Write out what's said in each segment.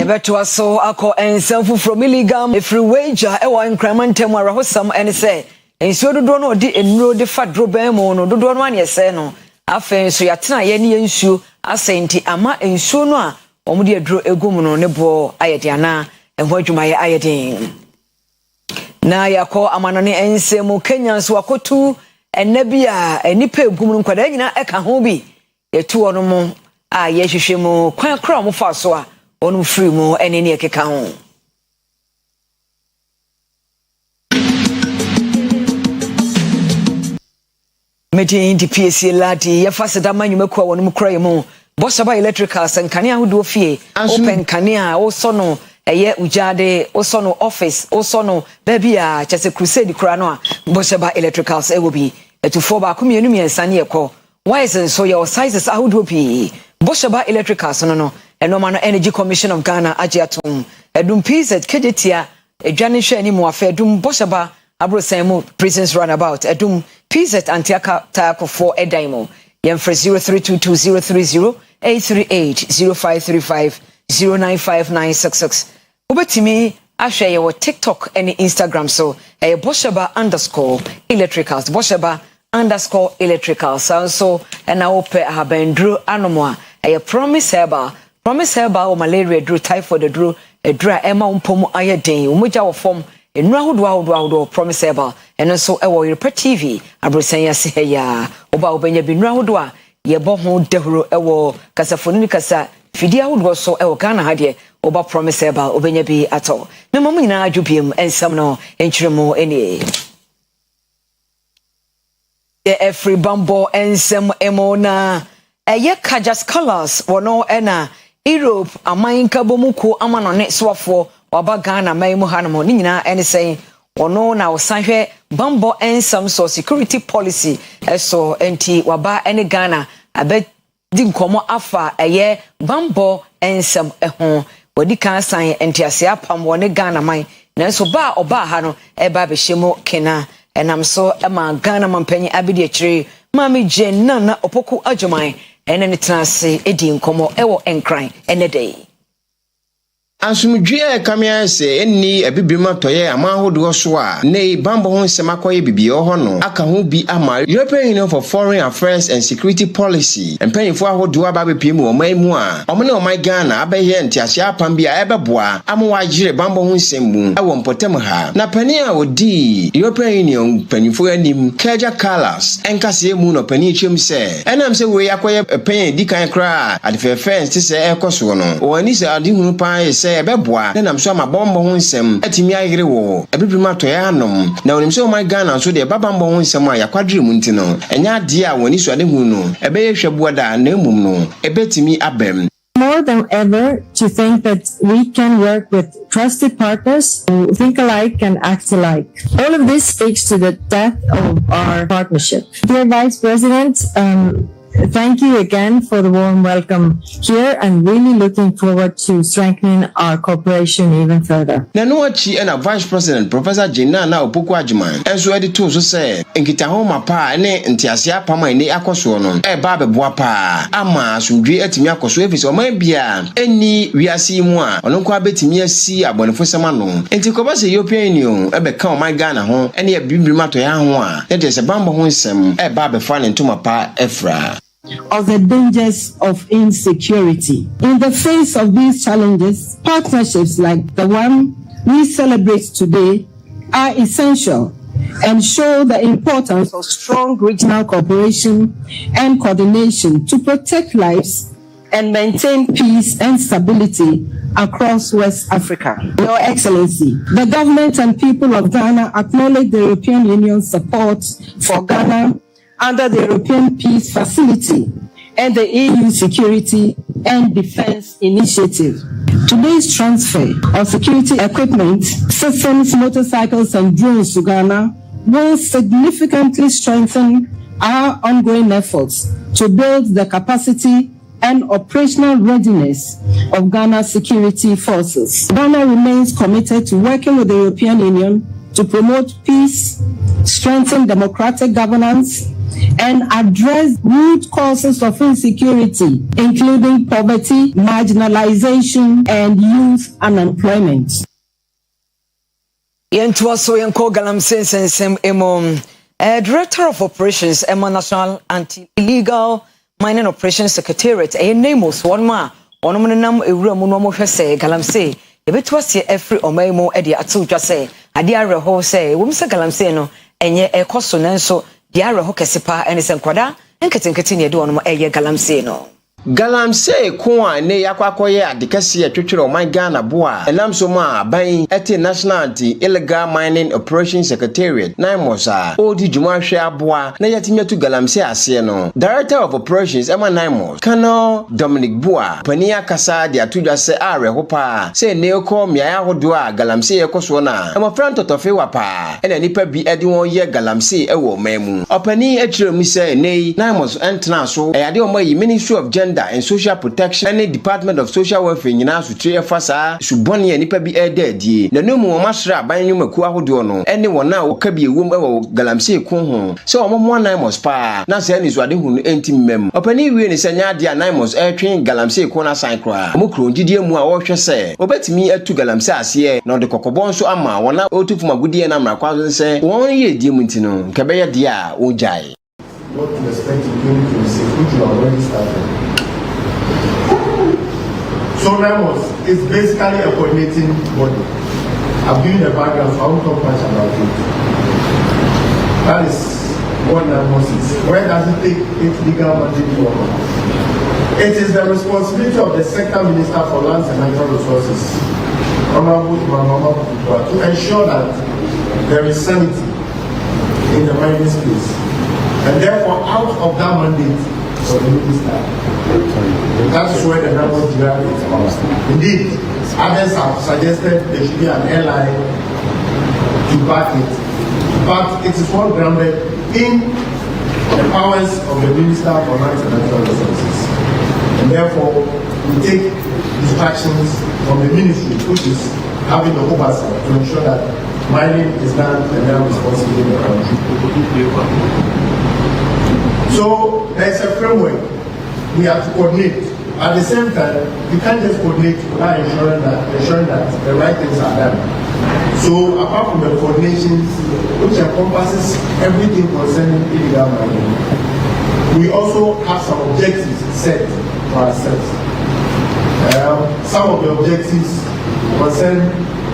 Yebeto aso akọ ensamfu from illegal free wager e wa incremental mu arahosam ene se ensuo dodo no odi enuro de fa droben mu no dodo no ane se no afen so yatena ye ne ensuo asenti ama ensuo no a omudi aduro egum no ne bo ayede ana enho adwuma ye ayede na yakọ amanone ensemu Kenya so akotu enabia enipa egum no kwada nyina eka ho bi yetu wono mu a ye hwehwe mu kwan kra mu fa so a onu free mu ene ne ekeka ho meeting the PSC ladi ya fasada manyumeku a wonu kra mu Boshaba electricals and kania hudo fie open kania also no eye ujade also no office also no baby a chese crusade kura no a Boshaba electricals e will be to 4 ba kumienu miensa ne ekọ why is so your sizes ahudo pi Boshaba electricals no Enomano Energy Commission of Ghana agiatum edum PZ kedetia edwane hwe ani mu afa edum Boshaba abrosemu prisons runabout edum PZ antiaka taako for edaimo yemfre 03220330580535095966 obetimi ahwe ye wo TikTok and Instagram so Boshaba_electricals Boshaba_electricals so na ope habendro anomo a promise herbal or malaria drew typhoid drew a dry emma umpom ayadin umuja wo form enura hodo promise herbal and also e Oyerepa TV abrosanya se ya oba obenya binura hodo a ye bo ho dehuro e wo kasafoni kasa fidi ahodo so e wo Ghana ha de oba promise herbal obenya bi ato na mamu nyina adwubiem ensam no enchiremo eni every bambo ensam emona eye kajas colors wono ena Europe amanka bomuko amanone swafo waba Ghana maimu hanamo ni nyina ene sei wono na wosanhwe bambo ensam so security policy eso enti waba ene Ghana abe di nkomo afa eye bambo ensam eho wadi kan san enti ase apam wone Ghana man nanso ba oba ha no eba be hyemo kena enam so ema Ghana mampanyi abidi akire mami jenna na opoku adwoman ene ne transe edi nkomo ewo enkran ene dey Asumdwe kamia se enni abibirima toye amahodo so a nei bambo ho semakoye bibie ho no aka ho bi ama European Union for Foreign Affairs and Security Policy empanyfo ahodo aba bepiem wo maimu a omne oman Ghana abeye ntiase apam bi a ebeboa amwagire bambo ho nsemu ewo mpotem ha na pani a odi European Union panyfo anim Kaja Colors enkase mu no pani chem se enam se we yakoye pan dikan kra adefense ti se ekoso no woni se adihunu pan se ebeboa na nam so amabombo ho nsem atimi ayire wo ebibirima toya anom na onim se o my Ghana so de babambo ho nsem a yakwadre mu ntino enya de a woni so adehu no ebeye hweboda na emum no ebetimi abem. More than ever to think that we can work with trusted partners who think alike and act alike. All of this speaks to the depth of our partnership. Dear Vice President, thank you again for the warm welcome here and really looking forward to strengthening our cooperation even further. Na no achi and Vice President Professor Jina na opoku adjuman enso edi to so say enkita ho mapa ne ntiase apama ne akoso no e ba beboa pa ama asundwe atimi akoso efisi o man bia eni wiase mu a ono kwa betimi asi abonefo sema no enti ko ba se European Union e be ka o man Ghana ho ene ya bibirima to ya ho a ne de se bambo ho nsem e ba be fa ne ntoma pa efra of the dangers of insecurity. In the face of these challenges, partnerships like the one we celebrate today are essential and show the importance of strong regional cooperation and coordination to protect lives and maintain peace and stability across West Africa. Your Excellency, the government and people of Ghana acknowledge the European Union's support for Ghana under the European Peace Facility and the EU Security and Defense Initiative. Today's transfer of security equipment, systems, motorcycles, and drones to Ghana will significantly strengthen our ongoing efforts to build the capacity and operational readiness of Ghana's security forces. Ghana remains committed to working with the European Union to promote peace, strengthen democratic governance, and address root causes of insecurity, including poverty, marginalization, and youth unemployment. Director of Operations, National Anti-Illegal Mining Operations Secretariat, Namos, one man nam a room, no more say, Galamsey, if it was every Omemo Eddie Atu just say, Adiara Ho say, Wumsa Galamseno, and ye a cosonenso, Diara Hokesipa, and his enquada, and continue doing a year Galamseno. Galamsey kwa ne yakwakoye adikasi atwetwere o man Ghana boa enam so ma ban ete National Anti-Illegal Mining Operations Secretariat Naimosa odi dwumahwe aboa na yatimatu Galamsey ase no Director of Operations Naimos Colonel Dominic Boa pani akasa de atudwa se arehopa se ne ekọ miaya hodo a Galamsey ekoso na emofran totofe wapa ena nipa bi edi won ye Galamsey ewo mamu opani akiremu se nei Naimos entna so eyade o mayi Ministry of Gender and Social Protection and the Department of Social Welfare nyina so tue fasa suboni ya nipa bi edadie na no mu o masra ban nyumaku ahodo no ene wona o ka bi ewom ewo Galamsey ko ho se o mo Naimos pa na se ni so ade hunu entimmem opani wie ni sanya ade a Naimos etwen Galamsey ko na san kra mo kro ngidie mu a wo hwe se obetimi atu Galamsey ase na de kokobon so ama wona otufu magudie na mrakwa se won ye die mu ntino nke be ye de a o jai. What to expect in 2026, which you already started. So Naimos is basically a coordinating body. I've given the background, so I won't talk much about it. That is what Naimos is. Where does it take its legal mandate from? It is the responsibility of the Sector Minister for Lands and Natural Resources, Honorable Imam, to ensure that there is sanity in the mining space. And therefore, out of that mandate for the minister, that's where the number of is from. Indeed, others have suggested there should be an airline to back it, but it is all grounded in the powers of the Minister for Lands and Natural Resources. And therefore, we take instructions from the ministry, which is having the oversight to ensure that mining is done and done responsibly in the country. So there's a framework. We have to coordinate. At the same time, you can't just coordinate without ensuring that the right things are done. So apart from the coordinations, which encompasses everything concerning illegal mining, we also have some objectives set for ourselves. Some of the objectives concern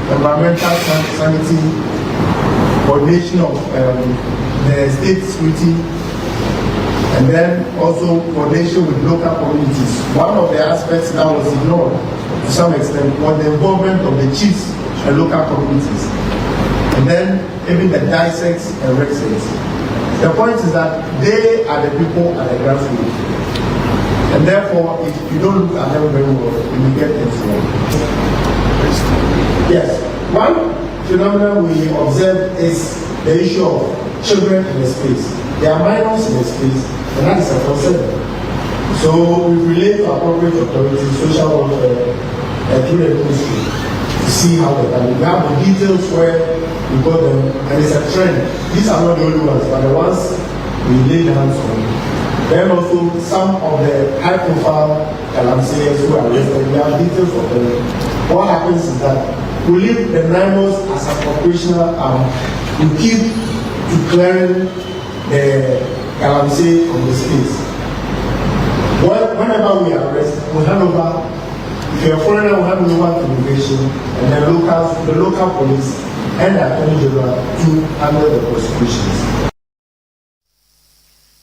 environmental sanity, coordination of the state security, and then also coordination with local communities. One of the aspects that was ignored to some extent was the involvement of the chiefs and local communities. And then even the dissects and rexes. The point is that they are the people at the grassroots. And therefore, if you don't look at them very well, you will get things wrong. Yes, one phenomenon we observe is the issue of children in the space. There are minors in the space, and that is a concern. So we relate to appropriate authorities, social welfare, through the ministry to see how they can. We have the details where we got them, and it's a trend. These are not the only ones, but the ones we lay hands on. Then also some of the high-profile Galamseyers who are arrested, we have details of them. What happens is that we leave the Naimos as a operational arm. We keep declaring the Galamsey from the space. Whenever we arrest, we hand over. If you're a foreigner, we hand over to immigration, and then the local police and the Attorney General to handle the prosecutions.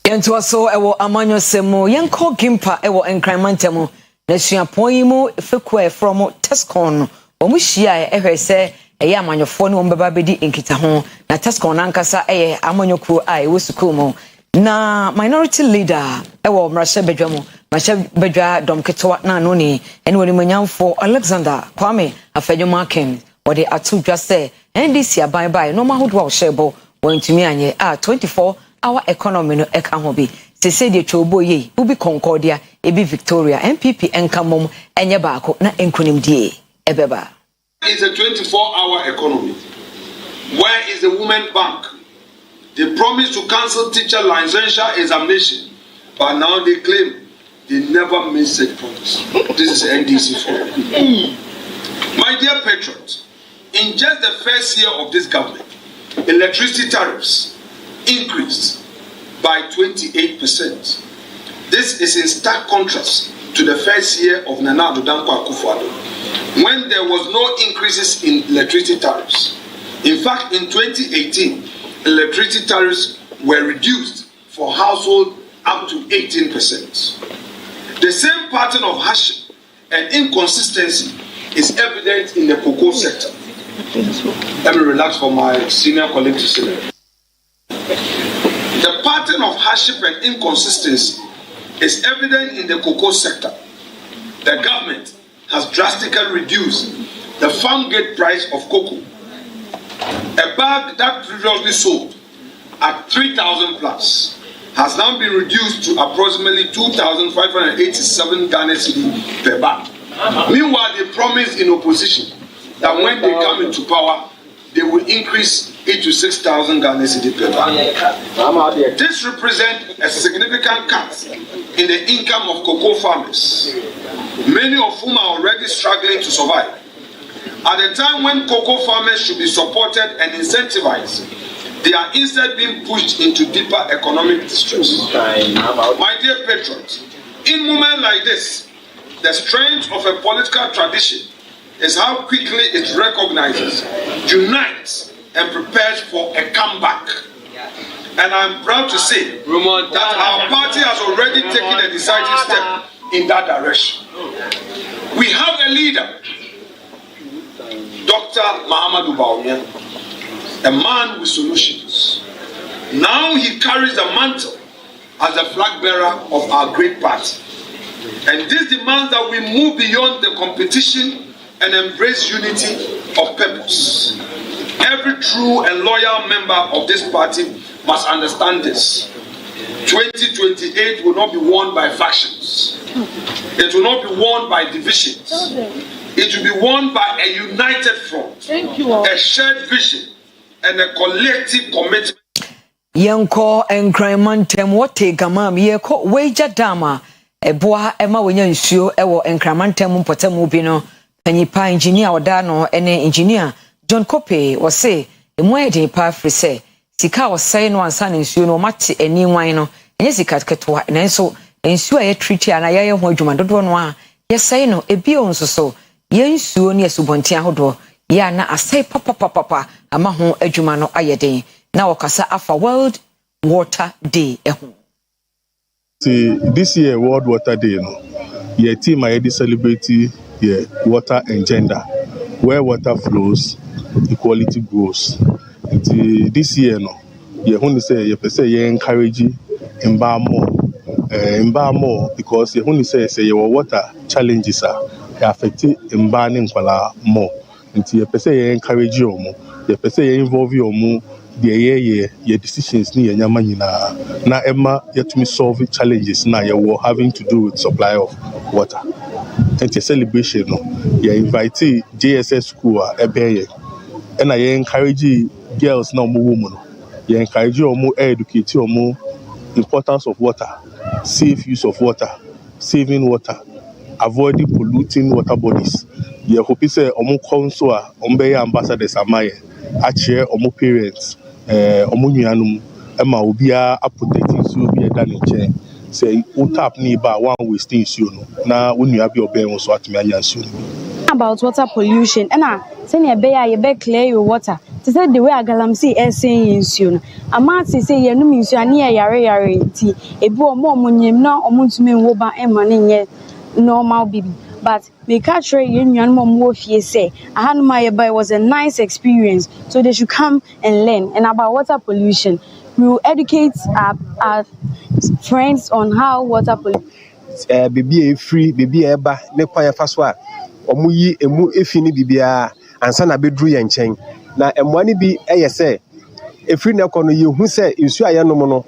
Yento so ewo amanyo semo yenko gimpa ewo enkremantemo na suapon yi mu fekwa from Tescon omu hia ehwese eye amanyofo ne ombeba bedi nkita ho na Tescon nankasa eye amanyoku a ewo sukuu mu na minority leader ewo mrashe bedwamo mrashe bedwa domketwa na no ni ene woni manyamfo Alexander Kwame Afedwomaken wode atudwa se NDC abai no mahodo a shebo wontumi anye a 24-hour economy no eka ho bi sese de chobo ye ubi Concordia ebi Victoria MPP enkamom enye baako na enkunimdie ebeba. It's a 24-hour economy. Where is the women bank? They promised to cancel teacher licensure examination, but now they claim they never made such promise. This is NDC for you. My dear patrons, in just the first year of this government, electricity tariffs increased by 28%. This is in stark contrast to the first year of Nana Addo Dankwa Akufo-Addo, when there was no increases in electricity tariffs. In fact, in 2018, electricity tariffs were reduced for households up to 18%. The same pattern of hardship and inconsistency is evident in the cocoa sector. Let me relax for my senior colleague to say that. The pattern of hardship and inconsistency is evident in the cocoa sector. The government has drastically reduced the farm gate price of cocoa. A bag that previously sold at 3,000 plus has now been reduced to approximately 2,587 Ghana cedi per bag. Meanwhile, they promised in opposition that when they come into power, they will increase it to 6,000 Ghana cedi per bag. This represents a significant cut in the income of cocoa farmers, many of whom are already struggling to survive. At the time when cocoa farmers should be supported and incentivized, they are instead being pushed into deeper economic distress. My dear patrons, in moments like this, the strength of a political tradition is how quickly it recognizes, unites, and prepares for a comeback. And I'm proud to say that our party has already taken a decisive step in that direction. We have a leader, Dr. Mahamadou Bawumia, a man with solutions. Now he carries the mantle as the flag bearer of our great party. And this demands that we move beyond the competition and embrace unity of purpose. Every true and loyal member of this party must understand this. 2028 will not be won by factions. It will not be won by divisions. It will be won by a united front, a shared vision, and a collective commitment. Yanko and Cramantem, what take a mam, ye call wager dama, a boa, Emma Winyan Sue, Ewo and Cramantem Potamubino, Penipa engineer or Dano, and engineer John Cope was say, a moede pa frise, Sika was saying one son in Sue no mati a new wino, and Yesica Catua, and so, and Sue a treaty and I am Wajuma Dodonwa, yes, say no, a bion so. Yen suo ne asubontia hodo ya na asai papa ama ho adwuma no ayeden na wakasa afa World Water Day eho. See, this year World Water Day no your team are already celebrating water and gender, where water flows equality grows. This year no you want to say you person you encourage emba more because you want to say your water challenges are affected in banning more. Until you person encourage you more, you person involve you more. Your decisions near your money na Emma yet to solve challenges now you are having to do with supply of water. And a celebration, you invite JSS school and I encourage girls now more women. You encourage you more educate you more importance of water, safe use of water, saving water, avoiding polluting water bodies. You hope you say omo council ombe ambassadors amaye ache omo parents omo nuanum ema obia protecting so be done in chain say tap ni ba one wasting issue no na onua be oben so atimi anya issue about water pollution and senior be be clear your water to say the way agalamsi saying issue amati say ye no minsu ane yare ti ebi omo nyem na omo ntumi wo ba ema ne nye normal baby. But we catch union mom say Ahanuma was a nice experience, so they should come and learn. And about water pollution, we will educate our friends on how water pollution. Baby free, baby eba, ne kwaya faswa. Omuyi emu efini bibia ansa na bedru ye nchen. Na emwani bi say efiri na kono ye hu say nsu ayanom no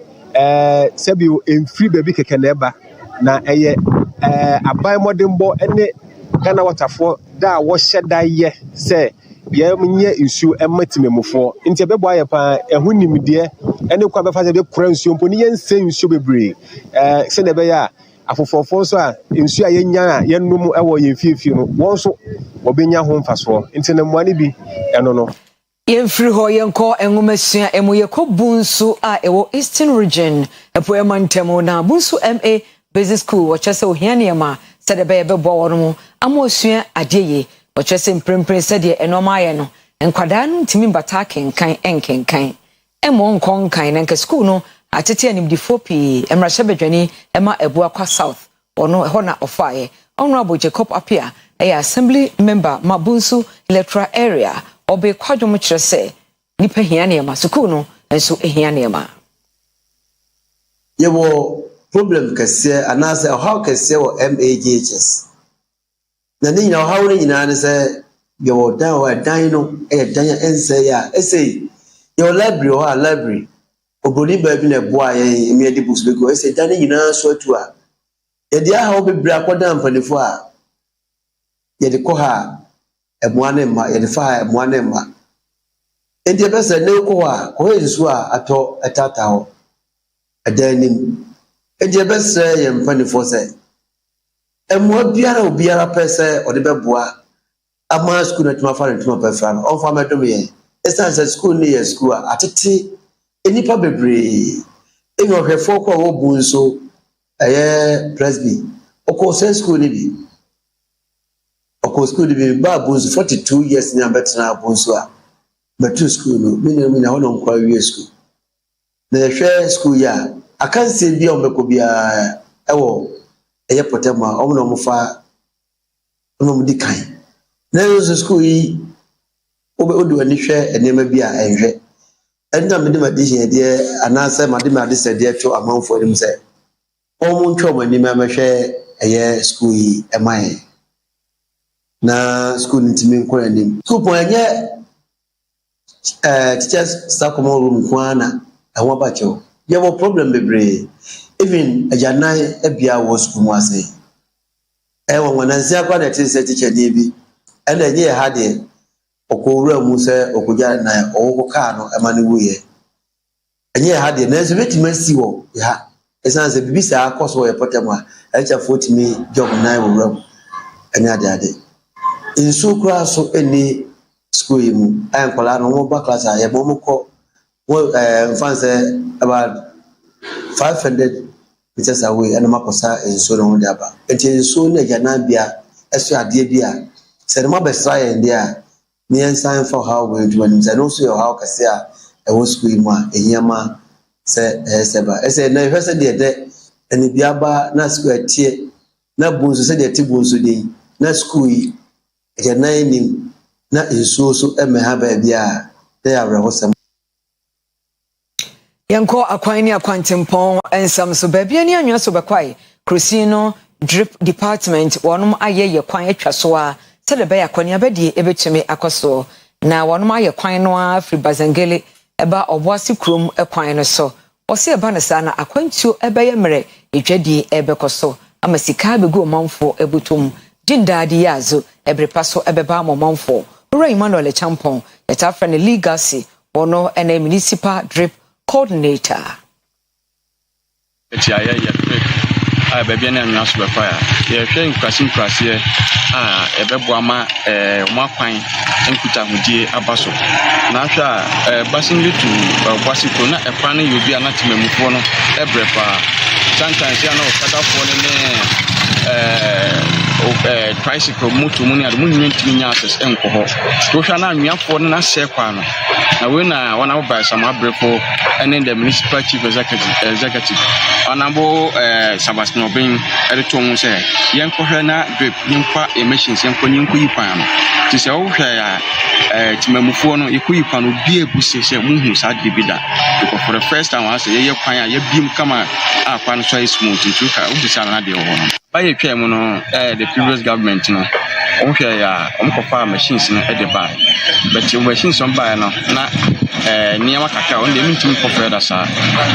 sebi emfiri baby keke na eba na abai modembo ene Ghana waterfall da wo hyeda ye say ye menye nsu ematimemufo nti ebebo aye pa ehunimde ene kwa be fa se be kura nsuo mpo ni yense nsuo bebre se ne be ya afofofo so a nsuo a yenya a yenum e wo yefiefi no won so wo benya ho mfaso nti ne mmoa ne bi eno no yemfiri ho yenko enwomasua emu yekobunsu a ewo Eastern Region epoema ntemu na bunsu MA Business School wochese ohiane ma sede be bebo wono amosua adeye wochese mprempren sede enoma aye no enkwada no ntimi mbata kenkan enkenkan emo nkonkan na nke school no atete animdifo pi emrahye bedwani ema ebu akwa South ono ho na ofaye Honorable Jacob Apia assembly member mabunsu electoral area obe kwadwom kire se nipa hiane ma school no enso hiane ma yebo problem kase anase how kase o MAGHS na ni na how ni na se yebo dan o dan no dan ense ya ese your library or library oboni ba bi na boa ye me books be go ese dan ni na so atu a ye dia ha obebra akoda ampanifo a ye de ko ha emuane ma ye de fa emuane ma enti be se ne ko ha ko yesu a ato etata ho adanim enti be se ye mpanifo se emua biara obiara pese ode beboa ama school na tuma fa na tuma pa fra no on fa medom ye esa school ni ye school a atete enipa bebre emi ohwefo ko wo bu nso presby oko school ni bi oko school ni bi ba bu 42 years ni abetena bu nso a betu school no mi na hono nkwa wie school na hwe school ya akanse bia ombeko bia ewo eye potema omno mufa ono mudikan na yo school yi odu ani hwe enema bia enhwe enda me de madishin de anase made me adise de to amanfo nim se omo ntwo mani me hwe eye school yi eman na school ntimi nkora nim school po enye teachers sakomo room kwana awon bacho yebo problem bebre even ajanan ebia wo school mu ase won wanansi akwa na teacher de bi ena enye ha de okowura mu se okuja na owoka no emane wuye enye ha de na ezebeti si wo ha esanse bibisa akoso ye potema echa 40 job na wo enya de insu kura so eni school mu ayankola no mo ba class aye mo ko fanse about 500 meters away and makosa insu no de aba enti insu na jana bia esu ade bia se ma be try en dia me ensign for how we do and say no so your how kase a e wo school mu a ehiama se seba ese na hwese de eni biaba na school atie na bunso se de ti bunso de na school yi e na ni na insuo so emeha ba bia de awrehosem yanko akwan ni akwantempon ensam so ba bia ni anwa so bekwai Krusino drip department wonum aye kwan atwa so a sele be yakoni abedie ebetumi akoso na wonum aye kwan no afri bazangele eba obwase krom kwan no so ose eba ne sa na akwantuo ebeye mere edwadi ebekoso amasika begu manfo ebutum jindadi yazo ebrepaso ebeba manfo Ray Emmanuel Champon yetafra ne legacy ono ene municipal drip coordinator baby na nwa so befa ya ye hwe nkwasi ebebo ama mo akwan nkuta hodie abaso na hwa basin litu basiko na ekwan na yobi anatemamufo no ebrepa sometimes ya na okadafo ne tricycle moto mu ne ade munni ntimi nya access enkoho so hwa na anwafo no na hye kwa no na we na wana oba sama brefo and the municipal chief executive anabo Sebastian Obin editor mu say yenkohwe na drip yimpa emissions yenkonyenko yipan no ti se wo hwe ya timamufo no ikoyipan no bi ebuse se muhu sa de bida because for the first time I say ye kwan ya ye bim kama akwan so smooth ntuka ubisa na de ho no by twa mu no the previous government no Okay, yeah, I'm machines in the bar. But your machines on buy now, not near Macacao, and they mean to me for further, sir.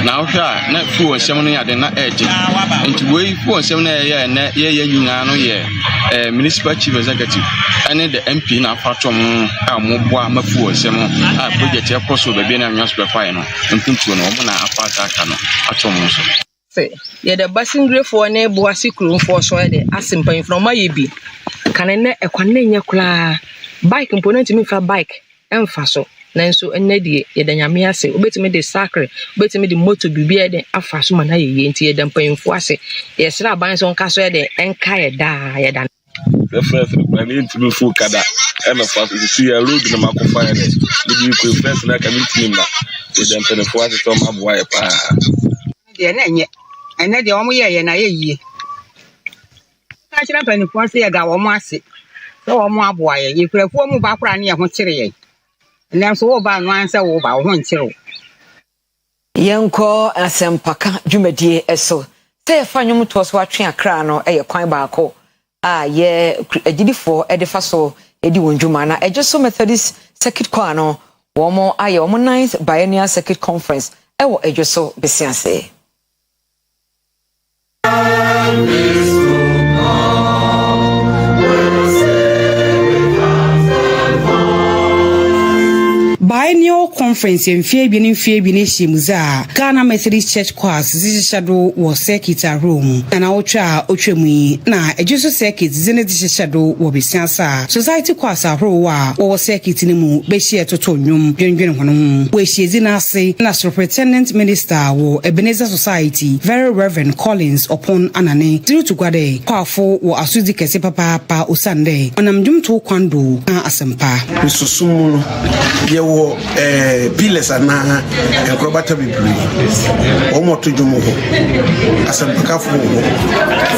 Now, not 4 and 7 years, they're not edging. And to wait 4 and 7 years, and you know, municipal chief executive, and then the MP now, Patron, my 4 and 7, I project your cost of the Biennial newspaper, and think to know when I apart that canoe at home. Yeah, the busing grave for a bossy crew for so as simple from my be. Can I net a quanenya bike component to me for bike and faso. Nanso and Neddy, Yamia say, obey me the sacre, bet me the motor be beer than a fast man. I ain't here than paying for say. Yes, I buy some castle and kaya die than. The first, I need to do full cada and a fast to see a road in the Marco Finance. Maybe you could first like a meeting that with them 24 to come up wire. And then the only year and I ye. I should have been for say that one massy. So, more boy, you could have formed back around here one chili. And then so about one so about 1 chili. Yanko Asempaka, Jumedi, eso. Say a fine to us watching a crown or a coin barco. Ah, yeah, a diddy for Edifaso, Eddie Wunjumana, a just so Methodist Circuit Quano, one more I 9th Biennial Circuit Conference. Ewo a just so Bessiance. Biennial conference in Fabian Shimuza, Ghana Methodist Church Choirs, this shadow was circuit a room, and Ocha Ochemi, na a just circuit, Zenith shadow will be Sansa, Society Choirs a roa, or circuit in the moon, Beshia Totonium, Junjun, where she is in a say, National Superintendent Minister, or Ebenezer Society, Very Reverend Collins upon Anane, due to Guade, powerful or Asudi Kesepapa pa Usande, and I'm doomed to Kwando, Asempa. Mr. Sumo, pillars and Crobata Bibli, Omoto Jumo, Asampakafu,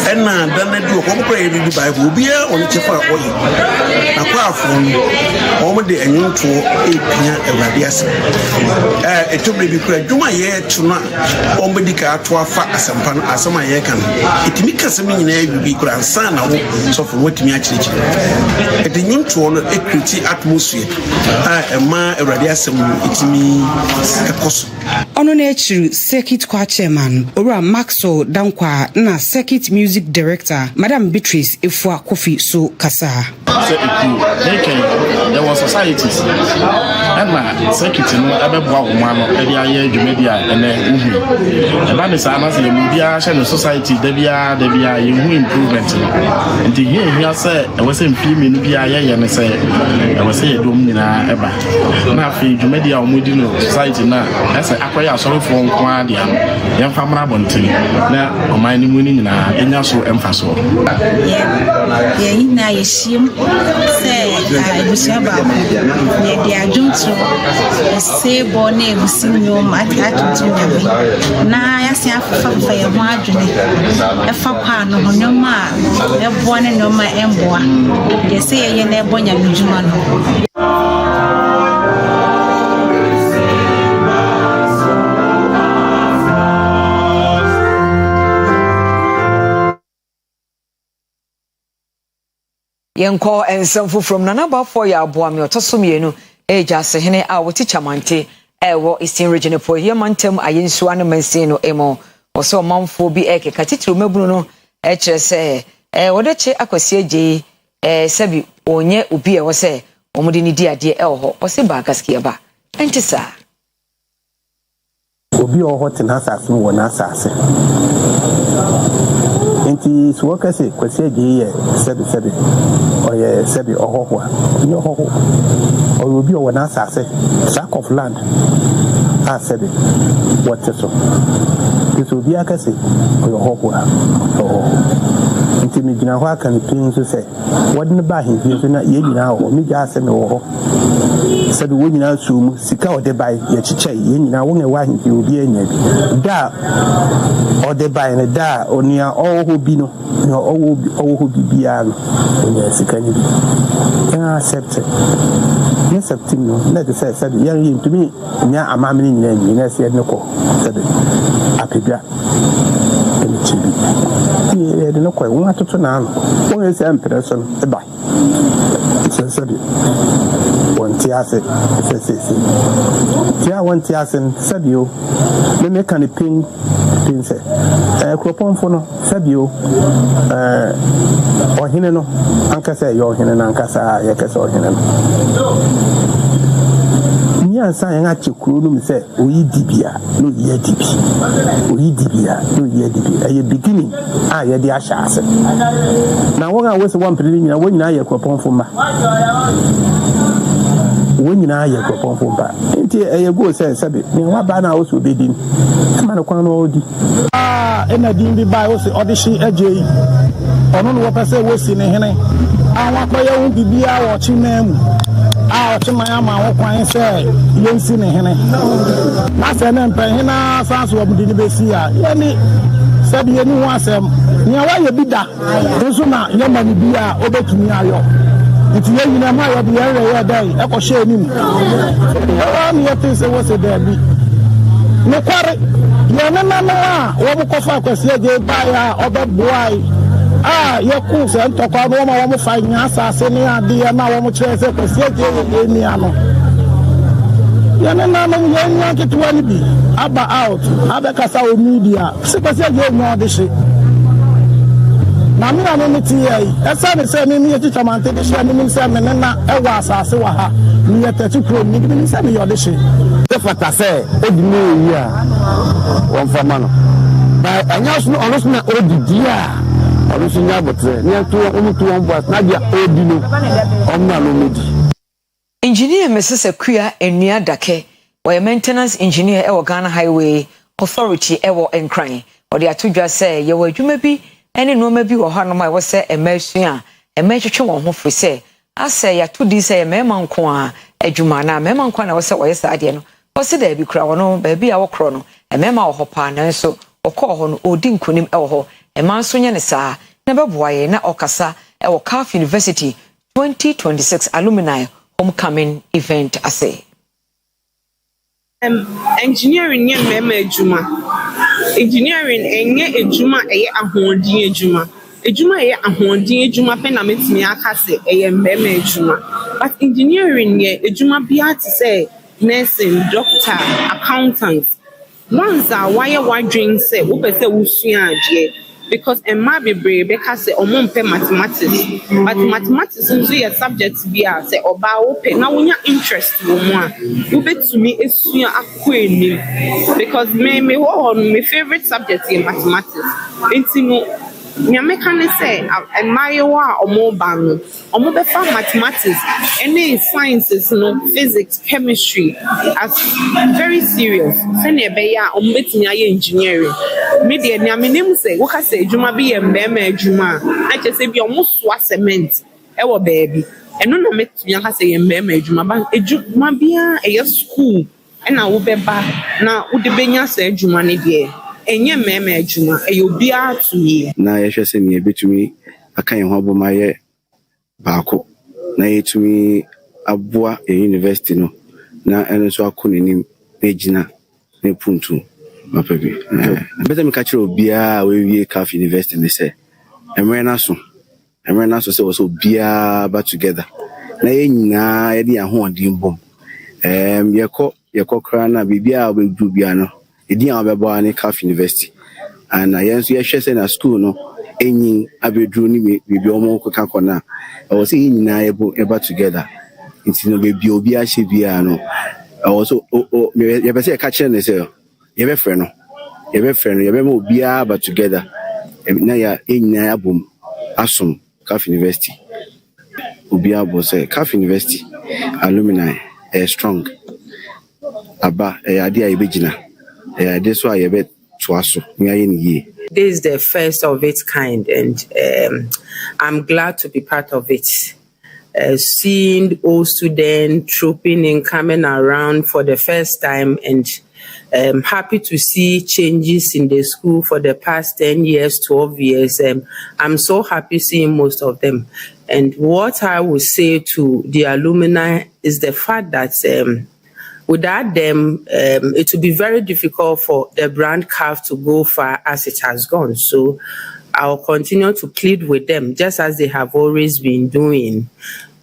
and then do a complete Bible beer on the Chefa oil. A powerful Omode and you to 8 p.m. Radias. It took me because Juma year to not Ombedica to a fat Asampan Asama Yakan. It makes us mean a big grandson so from what me actually. At the new to a pretty atmosphere. A man radiasum itimi ekoso ono na echiru circuit choir chairman Ora Maxo Dankwa na circuit music director Madam Beatrice Efua Kofi so kasa there was societies and my circuit no abeboa womano e dia ye dwumedia ene uhu e ba me sa na se mu bia hye no society da bia ye hu improvement nti here say e was mfi me no bia ye ne say e was ye dom nyina eba na fi dwumedia omudi no society na ese akoya asorofo nko ade am ye mfa mra bonten na oman ni mu ni nyina enya so emfa so ye ina ye shim say ebusiaba ye dia junto se bone ebusinyo atutu nyame na ya se afafa ye ho adwene e fa kwa no nyoma e bone nyoma emboa ye se ye na ebonya midwuma no Yanko and Sanfu from Nanaba for ya boami or Tosumienu, Eja Sehene, our teacher Mante, Ewo Eastern Region for Yamantem, Ayin Suana Mensino Emo, or so Mamfo be Eke, Catitru Mebuno, HSA, Odache Aquasia J, Sebi, Onye Ubia was a, Omudini dia dear Elho, or Sebagaskiaba, Antisa. Obi or hot and assassin or an assassin. Enti suwaka se kwese je sebi oye sebi ohohwa no hoho obi o wana asase tract of land a sebi what so kiso bi akase oyo hohwa enti mi gina ho aka ni pin so se wodne ba hin so na ye gina ho mi ja se me wo ho sebi wo nyina sum sika ode bai ye chiche ye nyina wo nwa hin bi obi anya bi da ode bai ne da onia owo bi no owo bibia no onia sika ni can accept yes accept no let the say said yan yin to me nya amamini nyina ni na se ne ko said apebia ene chibi Yeah, the no quite one to now. One is emperor, son, a buy. It's a study. One tiaset, Tia one tiasen, said you. Let me can pin, say. Cropon for no, said you. Or Hineno, Uncle say your Hinan, Ancasa, Yakas or Hinan. Saying at your crew, say, we dibia, no ye dibi. We dibia, no ye dibi. At your beginning, I had the ashas. Now, when I was one preliminary, when I have upon for my when I have upon for my until I go say, Sabby, what banner also be din. Come on, and I didn't buy also audition a J. I don't know what I say was in a henny. I want my own be watching them. To my ama okwan say yensi ne hene na se ne mpehina sanso obudi ne besia yani sabi yeni ho asem nya wa ye bida nso na yema ni bia obetumi ayo nti ye nyina ma yo de ye dai e ko hye nim mi yete se wo se da bi ne kware ye na na na wo mo kofa akwase je ba ya obeboai Yaku and Tokoma, one fight Nasa, sending a dear now, one chance at the city in Miano. Yananam, young to any be. Abba out, Abacasa media, Super more the shit. Mamma, that's how they send me a teacher, man, take the shining salmon and not a wasa, so ha, near 30 pro, maybe send me all the shit. That's what I say, one for man. But I know almost not all the dear. Engineer Mrs. Akuya Enua Dake, where maintenance engineer Ewo Ghana Highway Authority Ewo Enkran, or the Atuja say, you were you may be any no maybe or Hanoma was say a mercia, a major chum who free say. I say, ya 2 days say a memon qua, a Jumana, memon quan was a west idea. Was it there be crown, baby our chrono, a memo hopan, and so, or call on Odin Kunim Elho. A man sonya sa never boy na okasa e wo CAF University 2026 alumni homecoming event ase. Engineering nye mema ejuma. Engineering enye ejuma eye ahoɔden ejuma. Ejuma eye ahoɔden ejuma pe na metimi aka se eye mema ejuma. But engineering nye ejuma bia te say nursing, doctor, accountant. Once a wire wadwin say wo pese wo sua ade because emma bebre be ka say omon pe mathematics but mathematics nso ye subject bia say oba wo pe na wonya interest wo mu a wo betumi esua akɔani because me my favorite subject is mathematics enti nyame kan say emayewa omoba no omobe fa mathematics any sciences no physics chemistry as very serious sene be ya omobetimi aye engineering me de nyame nim say wo ka say ejuma bi ye mbema ejuma a che say bi omosoa cement e wo baabi eno na metimi aka say ye mbema ejuma ba ejuma bia e school e na wo beba na wo de benya say ejuma ne de enye meme ejuma eyobia tumi na yehwe se me betumi akan ho aboma ye baako na yetumi aboa e university no na eno so akonenim ejina ne puntu mapabi beta me ka kire obia we wie CAF University ne se emre na so se was obia ba together na ye nyina ye de ahoɔden bom yekɔ kra na bibia obedu bia no Edi an bebo ani CAF University and ayenso ye hwese na school no enyin abedru ni bibi omo koka kona e wo se nyina eba together nti no bebi obi a hye bia no e wo so ye be se e ka kire ne se ye be frɛ no ye be mo obi a ba together na ya nyina abom asom CAF University obi a bo se CAF University alumni strong aba ade a yebegina this is the first of its kind, and I'm glad to be part of it. Seeing old students trooping in, coming around for the first time, and happy to see changes in the school for the past 10 years, 12 years. I'm so happy seeing most of them. And what I would say to the alumni is the fact that without them, it would be very difficult for the brand CAF to go far as it has gone. So I'll continue to plead with them, just as they have always been doing,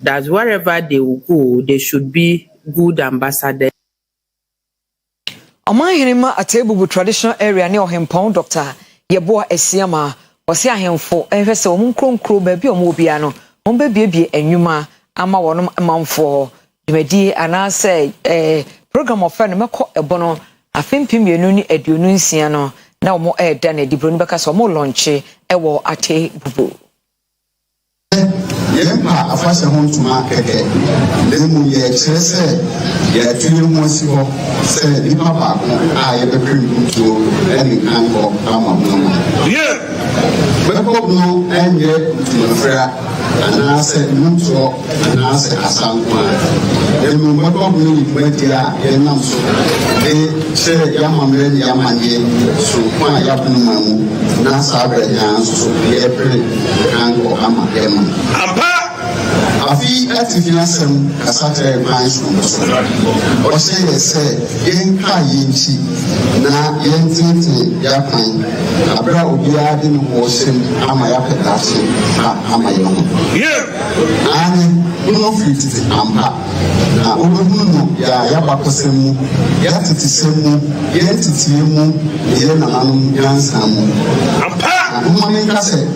that wherever they will go, they should be good ambassadors. Omahinima Atebubu traditional area near Hempon Doctor Yeboa Esiama was ya hemfo ehwese omunkronkro ba bi omobiano ombebie enwuma ama wonom amanfo dwedi anase program of friend meko ebono afempiemienu ni aduonu nsia no na omo eda na dibro ni beka so omo launche ewo Atebubu yempa afashe ho ntuma keke lemu ye kyerese ya tuni ho si ho se nipa ba ko a ye be prim ntuo eni kanko ama mo yeah beko no enye ntuma ana se ntuo ana se asankwa lemu beko no ni media ye nam so e se ya mamre ya manye so kwa ya bunu mamu na sabre ya so ye prim kanko ama ema afi atifiasem kasatre kwanso o say yenka yinchi na yentete yakwan abra obia de no sem ama yakatase ama yo ani no fit ampa na obunu no ya yabakosemu yatitisemu yentitiemu ye nananum yansamu ampa woman can say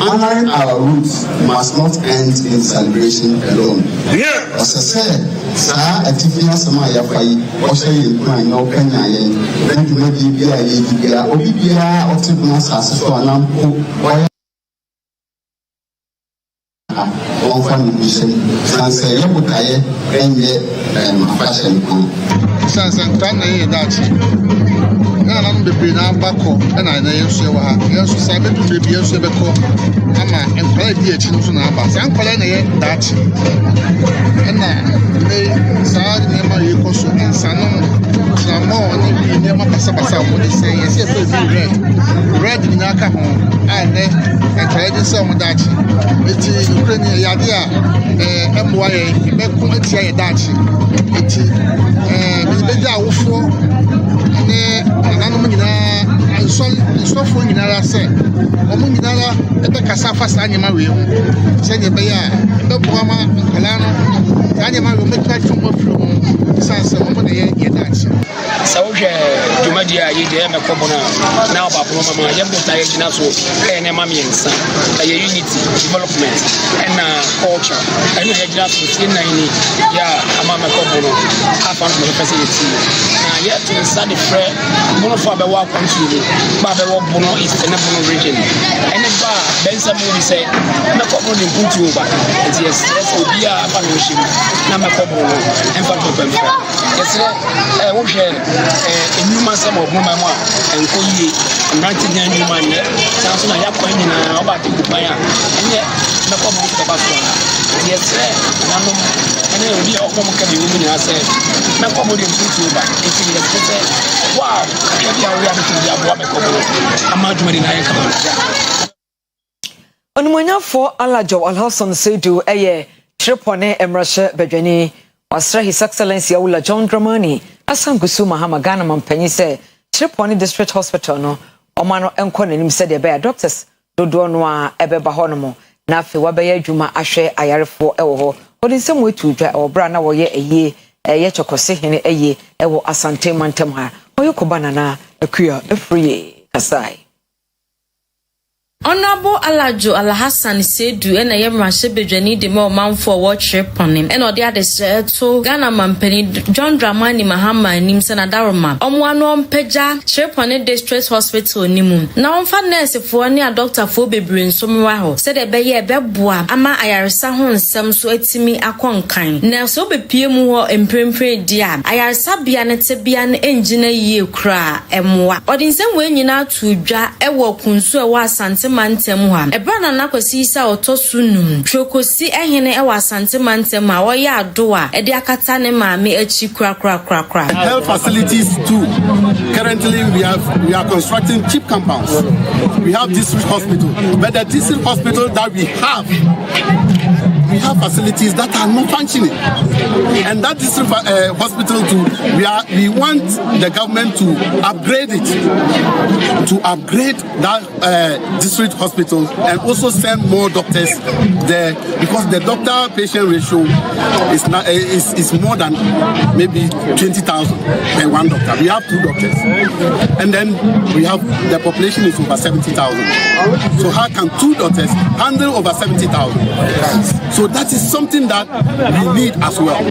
honoring our roots must not end in celebration alone. Yeah. As I said, Sa Atifia Sama Yafai, Osha Yukan, no Kenya, then maybe be a Obibia, Otibus, as so an ample, one family mission, Sansa Yabukaye, and yet, fashion. Sansa Tana, that. I'm the Pina Bako, and I know you said to be also because I'm a play the children of us. I'm calling it that. And they saw the name of you and some more in the Mapasabasa would say, yes, red in Naka home, and tried some of that. It is Ukrainian Yadia, MYA, Beku, Dachi. It is the and so for you now, say, Omunara, the Casafas animal, send your bear, the Brahma, Colano, the animal will make that from Sans so Jumadia, you have a common now, Papa, Yambo, and Mammy and Son, a unity, development, and culture, and you had just within 90, Amama Comono, half on the facility. Yet to study prayer, Monofa walk on to Baba Bono is the National region. And the bar, Benson movie say, Nakomo in Puntuba, and yes, that's will be a partnership, Namakomo, and Papa. Yes, I will share a new master of Mama and Koyi, and writing a new man, Samson, I have pointed about the Kupaya, and yet Nakomo is the Baswa. Yes, and then we are home can be women. I said, Nakomo in Puntuba, wow, Onumanyafo Alajo Alhassan Sedu eye Tripone Emrashe Bedweni wasra His Excellency Awula John Dramani asangusu Mahama Ghana mampanyi se Tripone District Hospital no omano enko nanim se de be doctors dodo no a ebeba ho no mo na afi wabeye adwuma ahwe ayarefo ewo ho odinsem wetu dwa obra na wo ye eye ye chokose hene eye ewo asante mantem ha oyokoba nana akua efrie kasai Honorable Alajo Alhassan Sedu ena yemrashe bedwani de mo manfo wo Tripone ena odi adesre to Ghana mampani John Dramani Mahama nim senadaroma omwano mpagya Tripone District Hospital nimu na onfa nurse fo ne a doctor fo bebre nsomwa ho se de beye beboa ama ayaresa ho nsem so atimi akonkan na so bepie mu ho emprempre dia ayaresa bia ne tebia ne engine yie kra emwa odi nsem we nyina tudwa ewo kunso ewo asante mantem ha ebrana na kwasi isa otosunum chokosi ehene ewa asante mantem ha woya adoa ede akata ne maame achi kra health facilities too. Currently we are constructing cheap compounds. We have district hospital, but the district hospital that we have medical facilities that are not functioning. And that district hospital too, we want the government to upgrade it, to upgrade that district hospital and also send more doctors there, because the doctor-patient ratio is more than maybe 20,000 per one doctor. We have 2 doctors, and then we have the population is over 70,000. So how can 2 doctors handle over 70,000? So that is something that we need as well.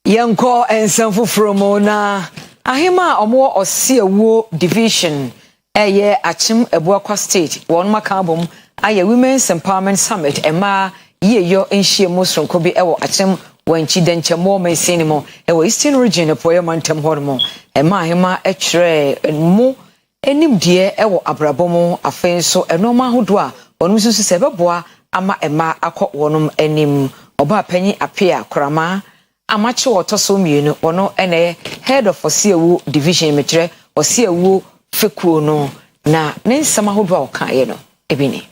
Yanko and Sanfu Fromona Ahima Omo Osiewo Division Eye Achim Ebuakwa State one makabum aye Women's Empowerment Summit Emma ye yo enhie musron ko bi ewo Achim wanchi denche mo mensinimo ewo Eastern Region epoye mantem hormo Emma ahima ekre mu enim die ewo abrabomo afenso enoma hodo a onum susu sebeboa ama Emma akọ wonum enim oba panyi apia korama amache wotoso mienu wono ene head of Osiewo division metre Osiewo fekuo no na ne nsama hodo a okaye no ebini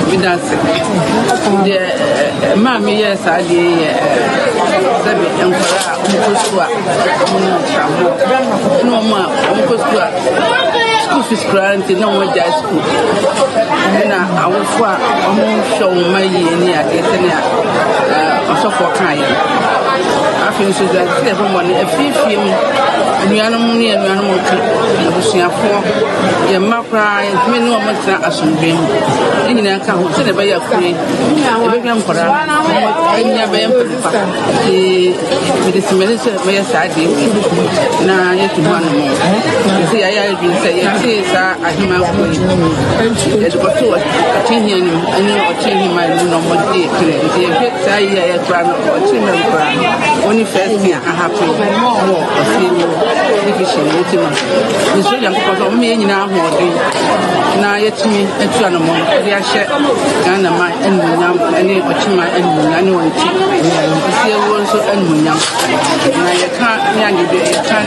Vidase de mama yes ade sabe enkwara umkosua no ma umkosua school fees grant no mo ja school na awofo a omo show mayi ni ade tene a osofo kan ya afin so da se bo mo ni afifiem anuanom ni anuanom ti abusuafo ye makra ye me no mo tra asomdwe ni nyina ka ho se de ba ya kure e be gam kora enya be yam pa e de simele se me ya sa de na ye tu ma no mo se ya ya bi se ye se sa ahima ko e de ko to tinhi ani ani o tinhi ma no mo de kire de ye sa ya kra no o tinhi ma kra oni first year I have to more o se division ultima so ya ko so me nyina ho de na ye timi etu ano mo de ahye Ghana ma enunyam ene ochima enunyam ne wonti se won so enunyam na ye ka ne anye de ye ka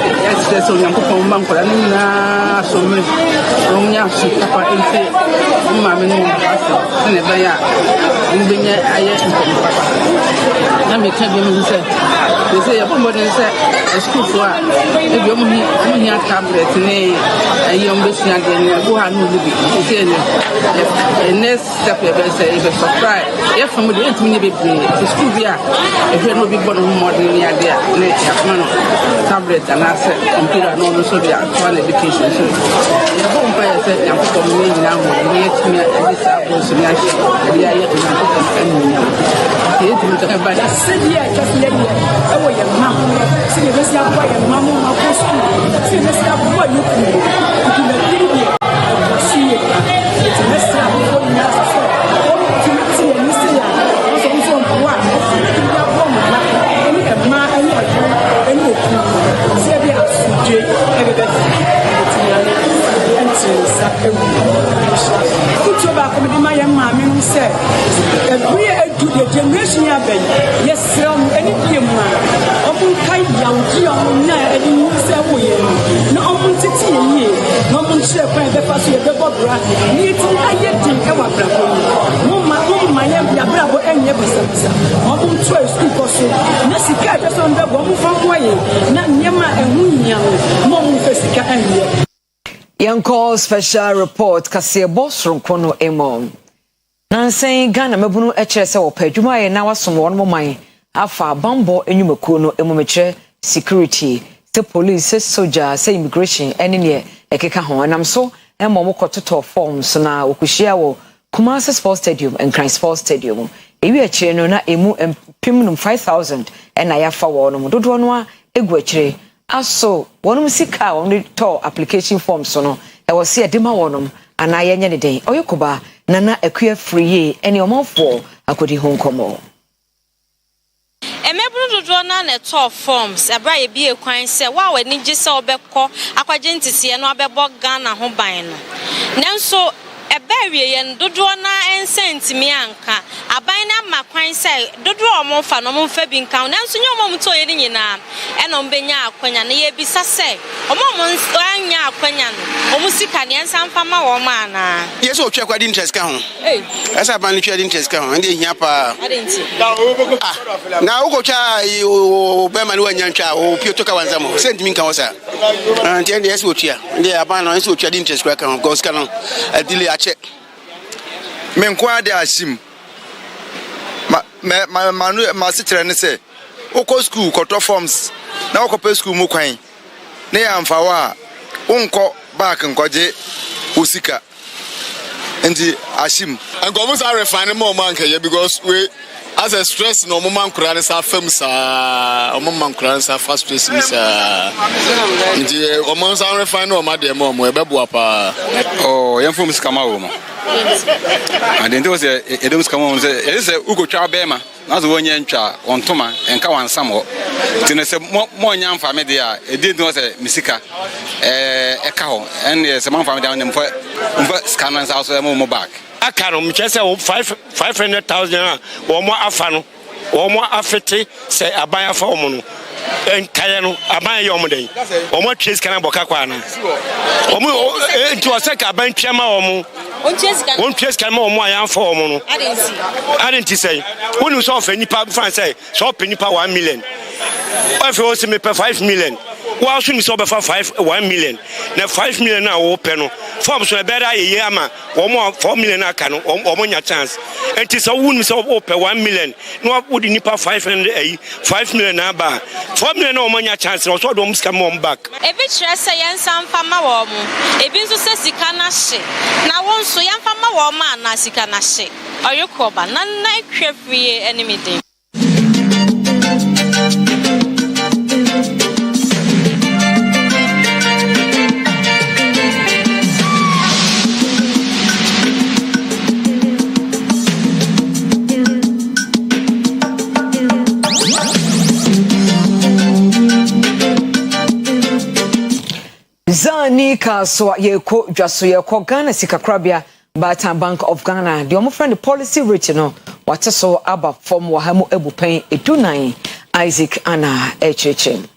ye so nyankopon ma nkora na so me onya so papa ente ma me no aso ne ba ya mbenya aye papa na me ka bi me se ya bombo den se school so a e bi omu hi tablet ne ayo mbesia de ne go ha no bi se ne next step e be say e be surprise ye from the entimi be school bi a e hwe no bi bo no modern ni ade a ne ya no tablet and access computer no so bi actual education so ye bo mpa ye say ya ko mo ni na mo ni etimi a e sa bo so ni a hye ya ye na ko anu ni ye timi to ba da se bi a just let me e wo ye ma se ye be sia bo ye ma mo ma ko school se ye sia bo ni ku ki na ti ni si ye ti me sia bo ni na so ti ti ni si ya so mo so bo wa ti ya bo ma na ni e ma ani o ku se bi a suje e be ti ya ni anti sa e wu kutu ba ko me ma ye ma me no se e bi e du the generation ya ben yes ram any bi mu a omun kai ya uji omun na e ni se wo ye na omun titi ye na omun che kwa be fa so ye be bobra ni ti aye din e wa bra ko mo ma ye bia bra bo enye basa omun to e school ko so na sika be so nda bo mo fa mo ye na nyema ehu nya mo mo fe sika enye Yanko special report kase bosron kono emo Nansen Ghana mabunu ekere se wopa adwuma ye na wasom won moman afa bambo enyumakuo no emomekere security se police se soldier se immigration ene ne ekeka ho anam so emo kototo forms na okuhia wo Kumasi Sports Stadium and Cran Sports Stadium ewi ekere no na emu empimnum 5000 ena yafa wo no dodo no a egu ekere aso wonum sika won to application forms so no e wo se edema wonum ana yenye ne den oyokuba nana akua free ene omofo akodi honkomo emeburu dodo na ne top forms abra ye bi ekwan se wa wani gise obekọ akwaje ntise no abebo Ghana ho ban no nanso ebewie ye dodo na ensentimi anka aban na ma kwan say dodo omo fa no mo fa bi nkan na nso nye omo to ye ni nyina e no mbenya akwanya na ye bisa say omo anya akwanya no omo sika ne ensa mfa ma wo ma na yes o twa kwadi interest ka ho esa ban twa interest ka ho ndi hia pa na uko cha o be ma ni wanya ntwa o pioto ka wanza mo send mi kan wo sa anti ndi yes o twa ndi aban no yes o twa interest ka ho gos ka no adile a che men kwa de asim ma sitere ne se uko school koto forms na uko pe school mu kwan ne ya mfa wa unko back nkoje usika ndi asim and go must refine more man ke because we as a stress no man kura ne sa fam sa man kura sa fast stress ni sa ndi o man sa refine no ma de mo e be boa pa oh yem fam sika ma wo mo and then was e dem sika mo say e say ugo twa be ma na zo wonye ntwa ontoma enka wansam ho tine se mo nya mfa me de a e dey no say misika e ka ho en se man fa me de mfa scanner sa so mo back akaro mchese 500,000 omo afa no omo afete se abaya fa omo no enkaya no abaya yomo den omo twe scanner boka kwa na omo nti oseka aban twema omo on twe scanner omo ayan fa omo no adensi say wonu so fa nipa fan say so pe nipa 1 million ofe o se me pe 5 million wa so ni so be fa 1 million na 5 million na wo pe no form so e better ye ama omo 4 million aka no omo nya chance enti so wonu so o pe 1 million no wo di nipa 500 5 million na ba 4 million na omo nya chance so do mo scam on back e bi kire se yen samfa ma wo mo e bi nso se sika na hye na won so yen fa ma wo ma na sika na hye oyekoba na ehwefie enemy den Zani Kaswa Yeko Jaso Yeko Ghana Sikakrabia Bata Bank of Ghana. The friend policy rate no what so aba from Wahamu Ebupen Etunai Isaac Anna HHM.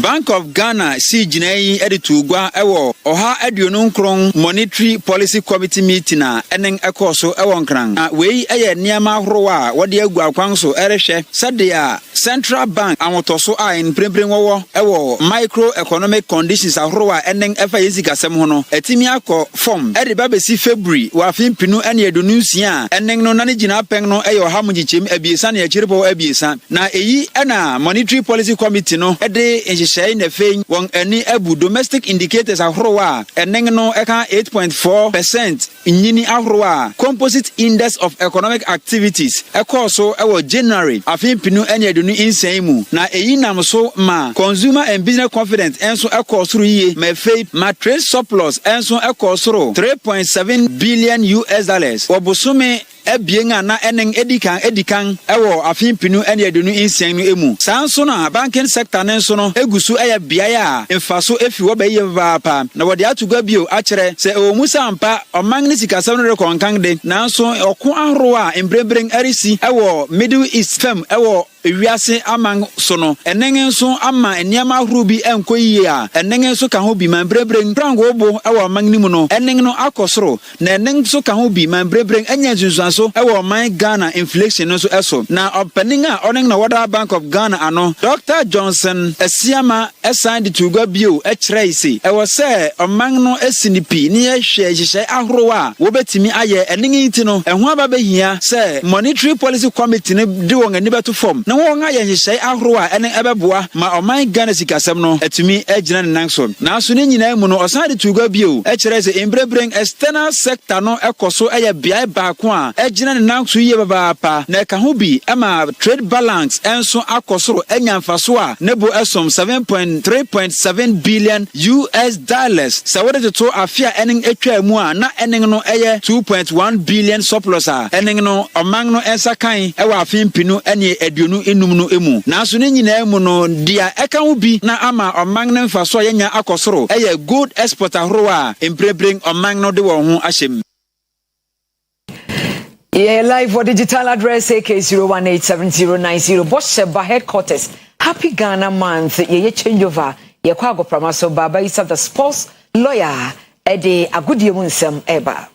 Bank of Ghana si jinai editu gwa ewo oha aduonu nkron monetary policy committee meeting na enen ekoso ewo nkran wei eye niama horowa wode agu akwanso erehwe sadia Central Bank amotoso a in premprem wo ewo microeconomic conditions ahorowa enen efa yesikasem ho no etimi akọ form ede babesi February wa fimpinu ene edonu nsia enen no na ne gina pen no eye oha mugichem abiesa na yakirebo abiesa na eyi ena monetary policy committee no ede shey na fein won ani abu domestic indicators ahorowa enen no eka 8.4% nyini ahorowa composite index of economic activities ekoso ewo January afimpinu ene edonu insaimu na eyi namso ma consumer and business confidence enso ekosoro yie ma fei ma trade surplus enso ekosoro 3.7 billion US dollars obosome ebienga na enen edikan ewo afimpinu ene edonu insaimu emu sanso na banking sector nenso no egusu eye biaya emfaso efi wo beye papa na wode atugwa bio akere se o musa ampa oman ne sikasam no rekonkan de nanso oko ahoro a embrebreng arisi ewo Middle East fam ewo ewiase amang so no enen nso ama eniama ahoro bi enkoyie a enen nso ka ho bi mambrebreng prango obo ewo oman ni mu no enen no akosoro na enen nso ka ho bi mambrebreng anya zunzanso ewo man Ghana inflation nso eso na opening a onen na Water Bank of Ghana ano Dr. Johnson Esiama esan de tugwa bio ekreisi ewo se oman no esinipi ni ehwe ahorowa wo betimi aye enen nti no eho aba behia se monetary policy committee ne de won ani beto form na won aye hye ahorowa enen ebeboa ma oman Ghana sikasem no atumi agina ne nanso na so ne nyina mu no osan de tugwa bio ekreisi embrebreng external sector no ekoso eye bia baako a agina ne nanso yie baba pa na ka ho bi ama trade balance enso akosoro enyamfaso a nebo esom 7.3.7 billion US dollars so what is to afia enen etwa mu a na enen no eye 2.1 billion surplus a enen no omang no ensa kan ewa afimpinu ene aduonu enum no emu na so ne nyina emu no dia eka ho bi na ama omang ne mfaso yenya akosoro eye gold exporter horo a embrebreng omang no de wo ho ahyem. Yeah, live for digital address AK0187090 Bosheba headquarters. Happy Ghana month. Ye changeover. Ye kwago pramaso baba is the sports lawyer. Ede agudi munsem eba.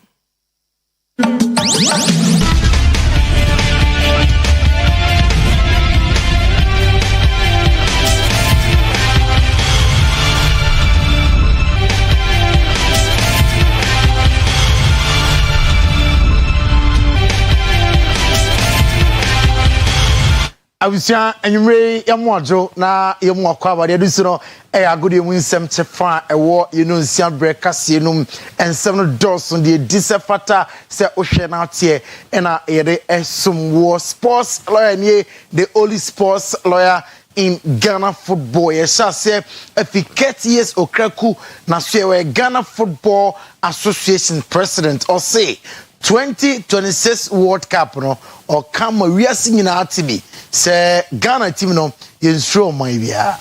Abusia enyumre yamwajo na yamwakwa ba de duso agudi mu nsem chefa ewo yenu nsia brekase num ensem no doson de disefata se ohwe na tie na yede esumwo sports lawyer nie the only sports lawyer in Ghana football. Yes, I say efficient years okraku na so Ghana Football Association president or say 2026 World Cup no or come we are singing out to me say Ghana team no yensro my bia.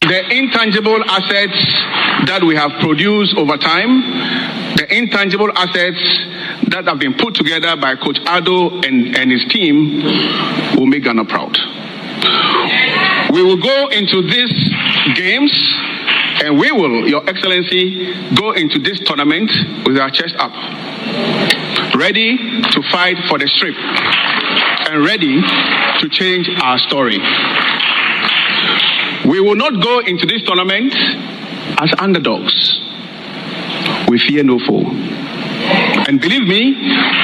The intangible assets that we have produced over time, the intangible assets that have been put together by Coach Ado and his team will make Ghana proud. We will go into these games and we will, Your Excellency, go into this tournament with our chest up, ready to fight for the strip and ready to change our story. We will not go into this tournament as underdogs. We fear no foe. And believe me,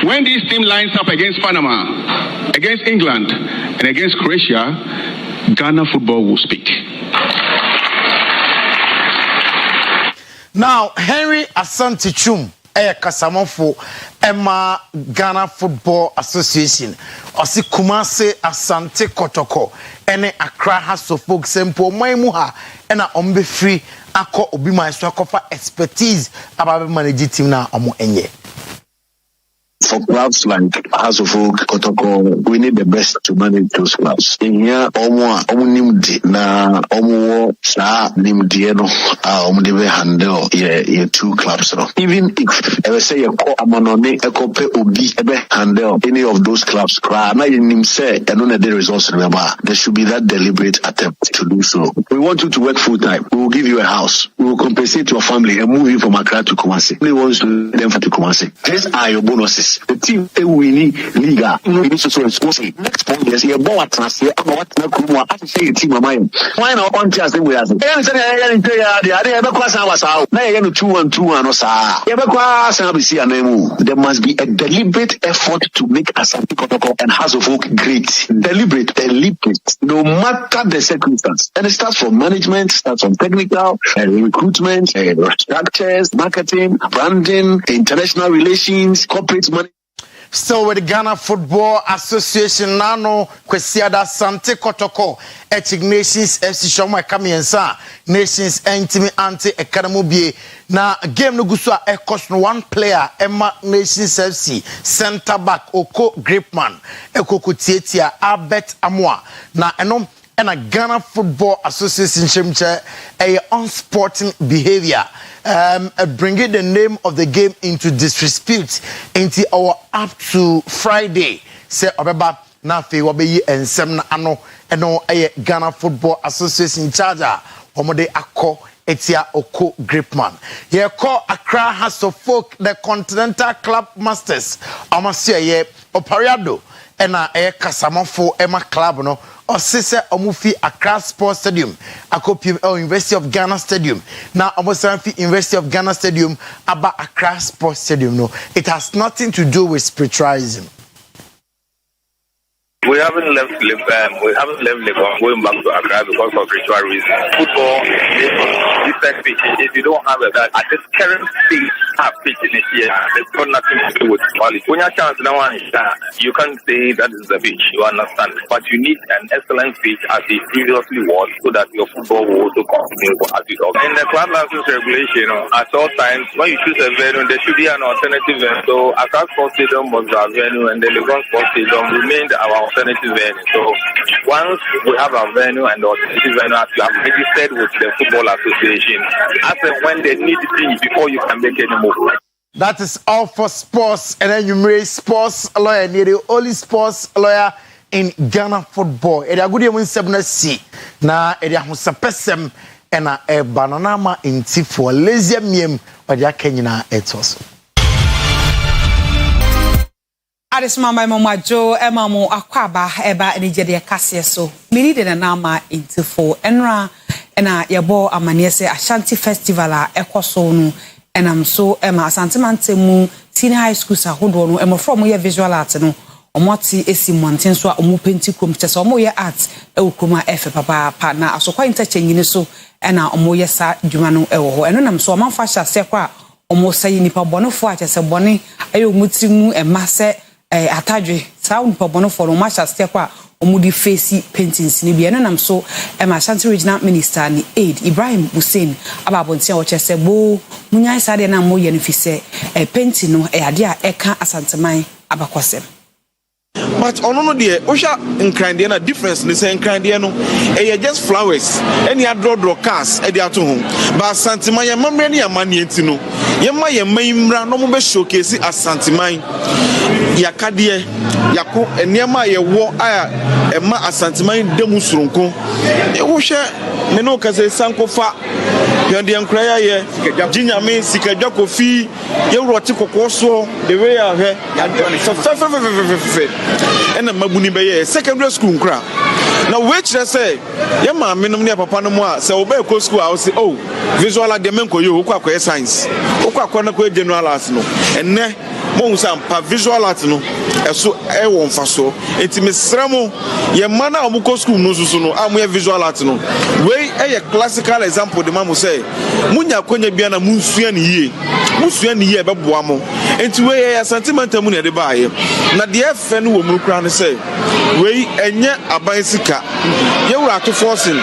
when this team lines up against Panama, against England, and against Croatia, Ghana football will speak. Now, Henry Asante Chum, Kasamofo, Emma Ghana Football Association, Osi Kumase Asante Kotoko, Ene Accra Hasso Folk Sempo, Maimuha, Ena Ombe Free, Ako Obima Swakofa expertise about managing team now Omo Enye. For clubs like House of Folk, Kotoko, we need the best to manage those clubs. In here, Omo nimdi na Omo sa nimdi no debe handle ye two clubs no. Even if ever say ko amanone ekope obi ebe handle any of those clubs, na nim say no the results remember. There should be that deliberate attempt to do so. We want you to work full time. We will give you a house. We will compensate your family and move you from Accra to Kumasi. Only wants to them for to Kumasi. These are your bonuses. The team winning Liga, next 4 years, you're born at transfer. I'm what Nakumo, I say a team of mine. Why not on chance? We are the other class. I was out. Now you're 2-1-2 and Osa. There must be a deliberate effort to make Asante Kotoko and House of Folk great. Deliberate. No matter the circumstance. And it starts from management, starts from technical, recruitment, structures, marketing, branding, international relations, corporate money. So with the Ghana Football Association nano kwesiada Sante Kotoko Nations FC Shoma Kamiensa Nations Intimi Anti Academy bie na game no guso a cost no one player Emma Nations FC center back Oko Gripman Ekoko Tietia Albert Amoa na enom and a Ghana Football Association chimche a unsporting behavior bringing the name of the game into disrepute into our up to Friday say obeba na fe wobeyi ensem na ano eno Ghana Football Association charger omode akọ etia Oko Gripman ye call Accra House of Folk the Continental Club Masters amasia ye opariado ena kasamafo ema club no osise omufi Accra Sports Stadium akopim University of Ghana Stadium na omosanfi University of Ghana Stadium aba Accra Sports Stadium no it has nothing to do with spiritualism. We haven't left Legon going back to Accra because of ritual reasons. Football is different pitch. If you don't have that at this current stage, have pitch in it here, there's got nothing to do with quality. When you have chance now, you can't say that is the pitch. You understand, but you need an excellent pitch as it previously was, so that your football will also continue as it does. In the club license regulation, at all times when you choose a venue, there should be an alternative venue. So Accra Sports Stadium was our venue, and the Legon Sports Stadium remained our alternative venue. So once we have a venue and the alternative venue, as you have registered with the Football Association, as and when they need to be before you can make any move. That is all for sports. And then you marry sports lawyer, near the only sports lawyer in Ghana football. Edi agudi emu nsem na si na edi ahosapesem na banana ma inti for lazy miem odi akanyina etos. Adesma my mama Jo emamu akwaba eba enijede kase so. Mini de na ma inti for enra na yebo amane se Ashanti Festival a ekoso no enam so ema Asante Mantemu senior high school sahodo no emo from ye visual art no omoti esi monten so omo penti krom tese omo ye art ewukoma efe papa na asokwa interchange so ena omo ye sa dwuma no ewo ho eno nam so omanfa hya se kwa omo sayi nipa bonofo a chese bone ayo mutimu emase atadwe sa nipa bonofo no ma hya se kwa omo di face paintings ni bi eno nam so ema Ashanti regional minister ni aid Ibrahim Hussein ababontia wo chese bo munyai sa de na mo ye no fi se painting no ade a eka asanteman abakwasem. But ono no de osha nkrande na difference ni say nkrande no just flowers any draw cars e de ato ho but asanteman ye mamre ne amane enti no ye ma ye manimra no mo be showcase asanteman yakade yako enema ye wo aya e ma asanteman demu suronko e wo hwe me no kase sankofa yande nkraya ye jinyame sikadwa kofi ye wrote kokoso the way ahwe fe ena mabuni be secondary school nkra na which say ye ma menom ne papa no mo a se obey ko school a say oh visual art dem enko yo okwa science okwa na ko general arts no enne mo usam pa visual art no eso e won fa so enti mesramo ye mana omuko school no susu no amu visual art no we e classical example de mamu say munya konya bia na munsua ne yie be boa mo enti we ye sentiment mu ne de baaye na de efe no wo mu kra ne say we enye aban sika ye wura to forcing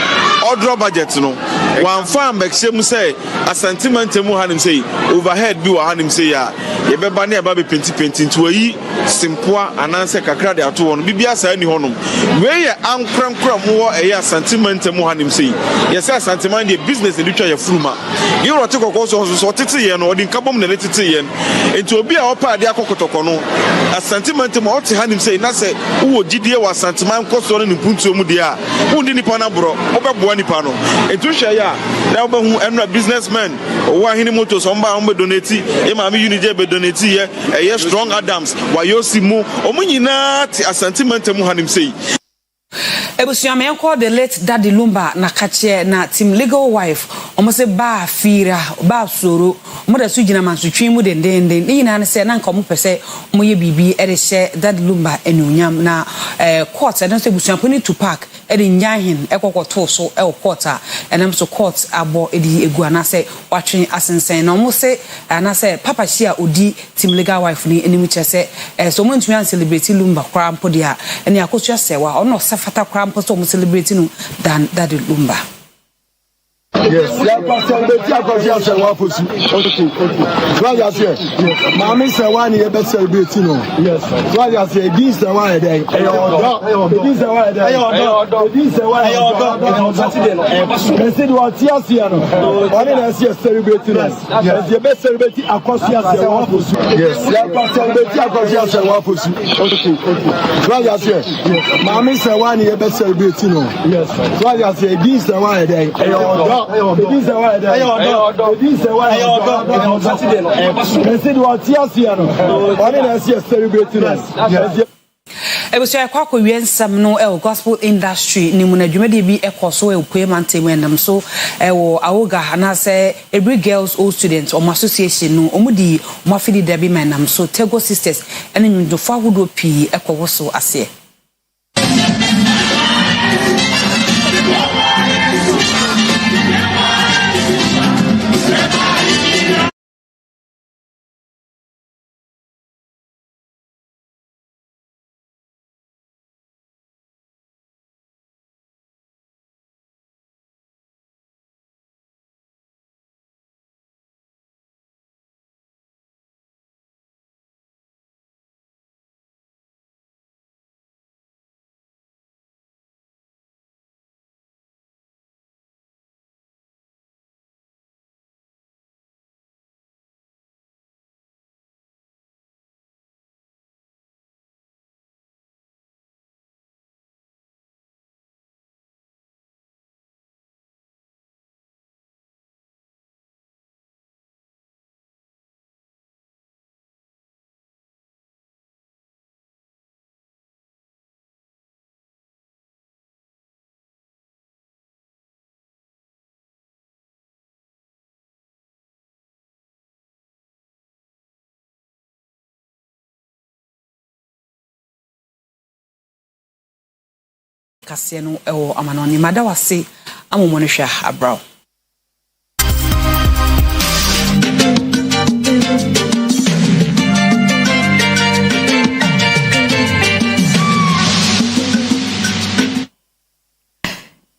order budget no wan farm exem say a sentiment mu hanim say overhead bi wa hanim say ya ye be ba ne aba be penti nti we simpoa ananse kakra de ato wono bibia sa ni honom we ye ankrankra mu wo e sentiment mu hanim say ye say sentiment de business ni twa ye fruma ye rote kokoso so tete ye no odi nkabom na tete ye enti obi a opa ade akokotoko no a sentiment mu oti hanim say na say wo gidie wa sentiment koso no puntu mu de a wundi nipa na bro obeboa nipa no enti hwe ya na obahu enra businessman o wa hini moto so mba ombe donate e ma mi unije be donate ye strong Adams wa yosi mu omunyina ti asantiment mu hanim sei Ebusuame enko the late Daddy Lumba na kache na team legal wife omo se ba fira ba soro omo da su gina mansutwi mu dendenden ni na se na nka omo pese omo ye bibi e de hye Daddy Lumba enunyam na court na se ebusuampo ni to park e de nyahin ekokoto so e court a enam so court abo e di egu ana se watwen asensen na omo se ana se papa hia odi team legal wife ni enimu chese so omo ntumi an celebrate Lumba kra mpo dia eni akosu asewa ono safata kra mpo so omo celebrate no than Daddy Lumba. Yes, yeah, Pastor, the Tiago say one for okay. Why you say? Mommy say one you be celebrating no. Yes. Why you say this the one day? This the one day. This the one. Saturday no. Me say what you see no. One dey see celebrating. Yes, you be celebrating across here say one for yes, yeah, Pastor, the Tiago say one for okay. Why you say? Mommy say one you be celebrating no. Yes. Why you say this the one day? This the one day. This the one. Saturday no. Me say what you see no. One dey see celebrating. Yes. Ebusia kwako wiensam no gospel industry ni munadwumade bi ekoso ekwemante wendam so wo awoga na say every girls all students or association no omudi mafidi debi menam so Tego sisters ene nyundofo ahodo pi ekowo so ase kase no ewo amanoni madawase amomo no hwa abraw.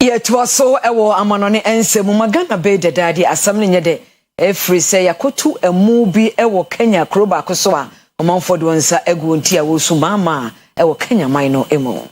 Yetwaso ewo amanoni ensemu magana be dedade asam ne nyede efri se yakotu emu bi ewo Kenya kroba akoso a omanfodo nsa egu nti a wosu mama ewo Kenya mino emu.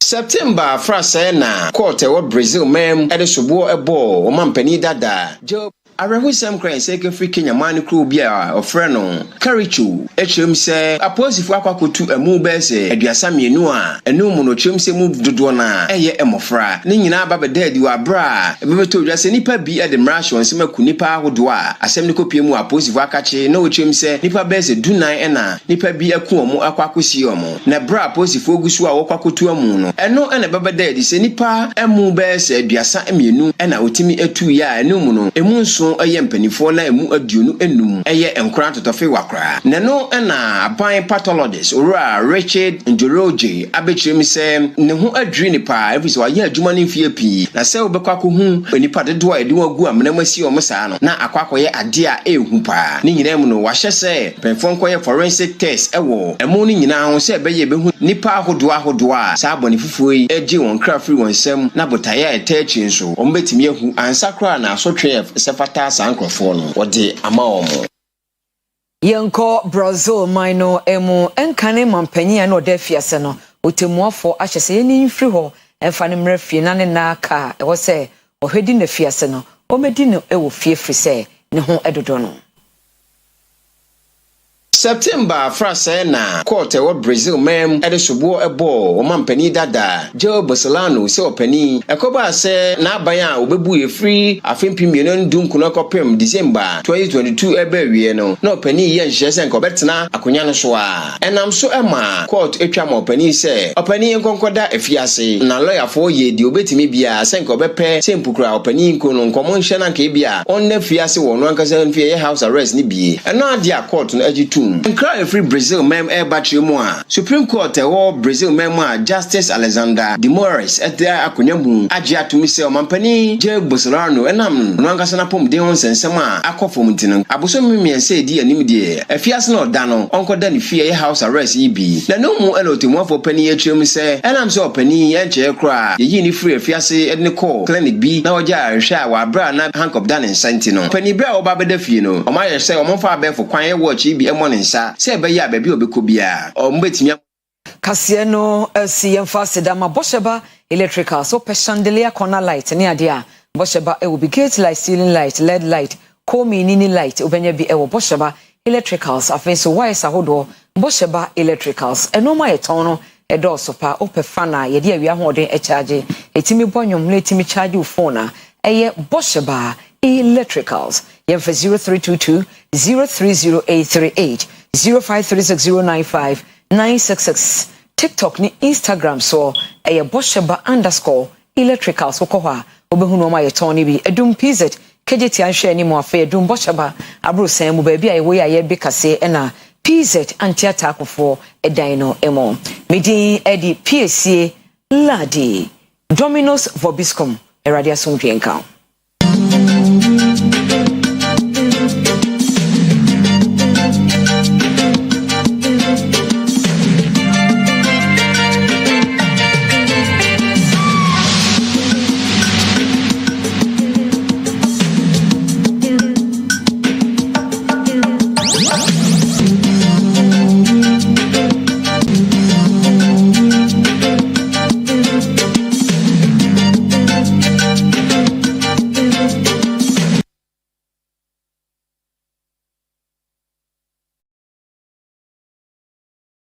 September frase na court ewo Brazil mem ede sobo ebo omampani dada Job Arahusam cry sake free Kenya man crew bia ofreno Karichu echem se aposifu akwakotu emu be se aduasa mienu a enu mu no chem se mu dodo na eye emofra ne nyina ba bedadi wa bra ebebeto aduasa nipa bi ede mrashon se maku nipa ahodo a asem ne kopie mu aposifu akache na ochem se nipa be se dunan ena nipa bi aku omo akwakosi omo na bra aposifu ogusu a wokwakotu amu no eno ena bebedadi se nipa emu be se aduasa mienu ena otimi etu ya enu mu no emu aye mpanifo na emu aduonu enum eye enkura totofe wakra neno na aban pathologist ora Richard Njoroge abechirem se ne ho adwiri ni pa efisi wa ye adwuma ne mfie pi na se obekwa ko hu onipa dedo a edi wagu amnamasi o msa no na akwakoye ade a ehu pa ni nyina mu no wahye se penfon koye forensic test ewo emu ni nyina ho se beye behu nipa ahodo a sa aboni fufuo yi eji won kra free won sem na botaye etachi nso o mbetimi ehu ansakra na asotwe sefata sankrofo no wode ama omo Yanko Brazil mino emu enkane mampanyia no defiase no otemuafo ahyese yeni mfiri ho emfa ne mrafie na ne naka ewo se ohwedi na fiase no omedi no ewo fie firi se ne ho edodo no. September frase na court ewo Brazil mem ede sobo ebo omampani dada Joe Bolsonaro se opani ekoba se na aban a obebu ye free afempi mienu ndum kuno kopem December 2022 ebe wie no na opani ye nhye nko betena akonya no so a enam so ema court etwa ma opani se opani nkonkoda efiase na lawyer for ye di obetimi bia se nko bepe se mpukura opani nko no nkomo nhye na nka bia onna fiase wo no ankasa nfie ye house arrest ni bie eno ade a court no agitu Cry free Brazil mem battery mu a Supreme Court ewo Brazil mem a Justice Alexander de Moraes etia akonyamu age atumi se omampani Jair Bolsonaro enam no ankasa na pom de hon sensem a akofom ntino abosom miense edi anim de afiase na oda no onkoda ne fie house arrest yi bi na no mu elotemu afo pani atrem se enam se opani enche kra ye yi ni free afiase edne call clinic bi na oja ahwe a wa bra na handcuff dan nsanti no pani bra oba beda fie no omaye se omfa abefo kwan ye watch yi bi emon nsa se be ya baby obekobia o mbetimi kase no si yemfa sedama bosheba electrical so pe chandelier corner light ne ade a bosheba e will be gate light ceiling light led light komi nini light obenya bi e wo bosheba electricals afen so wires ahodo bosheba electricals enoma yeton no edo so pa opefana ye de awia hoden e charge etimi bonyom na etimi charge u phone a eye bosheba electricals yemfa 0322 030838 0536095966 TikTok ni Instagram so eye bosheba_electricals okoha obehunu ma yeton ni bi edum pz kejeti anhwe ni mo afa edum bosheba abrusan mu ba bia ewo ya ye bi kase na pz antiata akofo edan no emo medi edi psa ladi Domino's Vobiscom eradia sonwienka